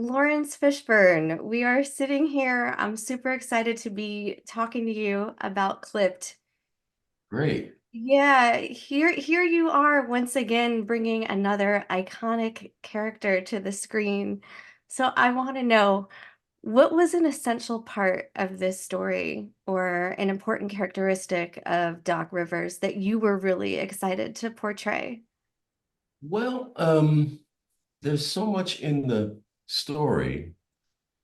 Laurence Fishburne, we are sitting here. I'm super excited to be talking to you about Clipped. Great. Yeah, here you are once again bringing another iconic character to the screen. So I want to know, what was an essential part of this story or an important characteristic of Doc Rivers that you were really excited to portray? Well, there's so much in the story,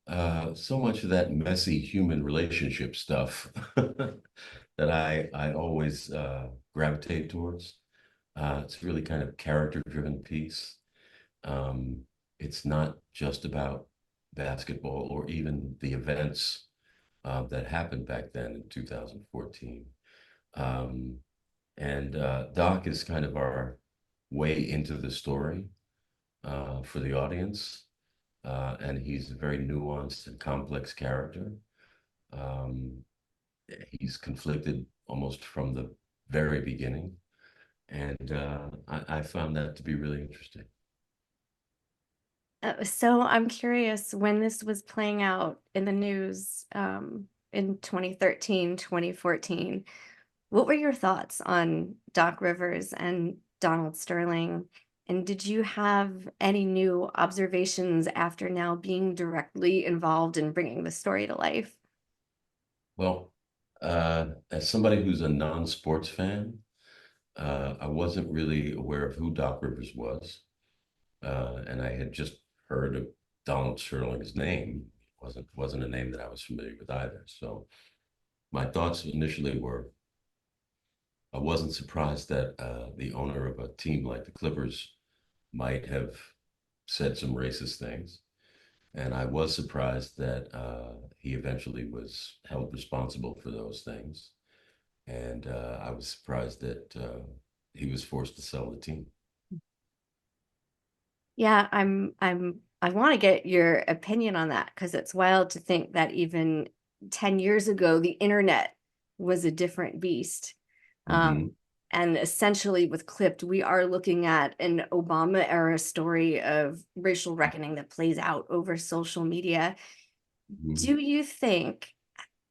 so much of that messy human relationship stuff that I always gravitate towards. It's really kind of character-driven piece. Um, it's not just about basketball or even the events that happened back then in 2014. Um, and Doc is kind of our way into the story for the audience. And he's a very nuanced and complex character. Um, he's conflicted almost from the very beginning. And I found that to be really interesting. So I'm curious when this was playing out in the news in 2013, 2014. What were your thoughts on Doc Rivers and Donald Sterling? And did you have any new observations after now being directly involved in bringing the story to life? Well, as somebody who's a non-sports fan, I wasn't really aware of who Doc Rivers was. And I had just heard of Donald Sterling's name. Wasn't a name that I was familiar with either. So my thoughts initially were I wasn't surprised that the owner of a team like the Clippers might have said some racist things. And I was surprised that he eventually was held responsible for those things. And I was surprised that he was forced to sell the team. Yeah, I want to get your opinion on that because it's wild to think that even 10 years ago, the internet was a different beast. Mm-hmm. Um, and essentially with Clipped, we are looking at an Obama era story of racial reckoning that plays out over social media. Mm-hmm. Do you think,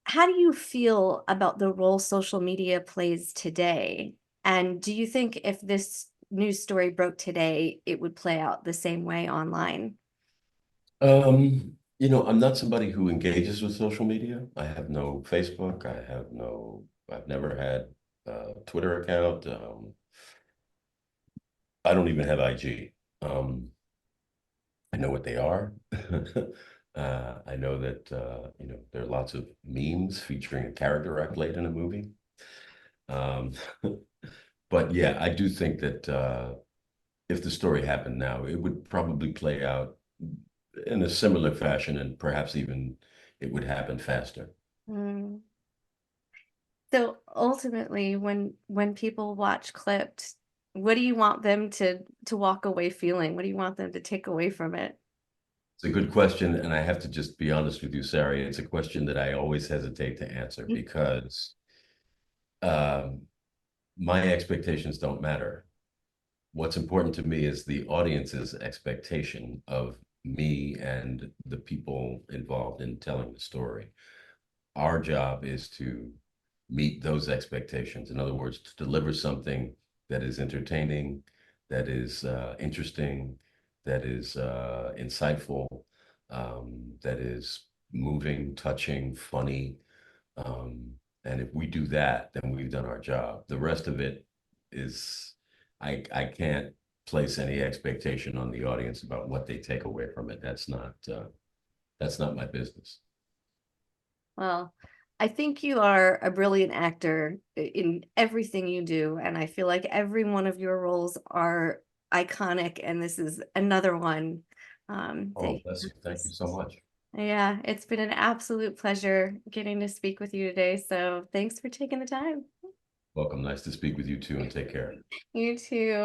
how do you feel about the role social media plays today? And do you think if this news story broke today, it would play out the same way online? I'm not somebody who engages with social media. I have no Facebook. I've never had a Twitter account. I don't even have IG. I know what they are. I know that there are lots of memes featuring a character I played in a movie. Um, but yeah, I do think that if the story happened now, it would probably play out in a similar fashion, and perhaps even it would happen faster. Mm. So ultimately, when people watch Clipped, what do you want them to walk away feeling? What do you want them to take away from it? It's a good question, and I have to just be honest with you, Sari. It's a question that I always hesitate to answer because um, my expectations don't matter. What's important to me is the audience's expectation of me and the people involved in telling the story. Our job is to meet those expectations. In other words, to deliver something that is entertaining, that is interesting, that is insightful, that is moving, touching, funny. Um, and if we do that, then we've done our job. The rest of it is, I can't place any expectation on the audience about what they take away from it. That's not my business. Well, I think you are a brilliant actor in everything you do, and I feel like every one of your roles are iconic, and this is another one that Oh, you bless you. Thank you so just, much. yeah, it's been an absolute pleasure getting to speak with you today. So thanks for taking the time. Welcome. Nice to speak with you too, and take care. You too.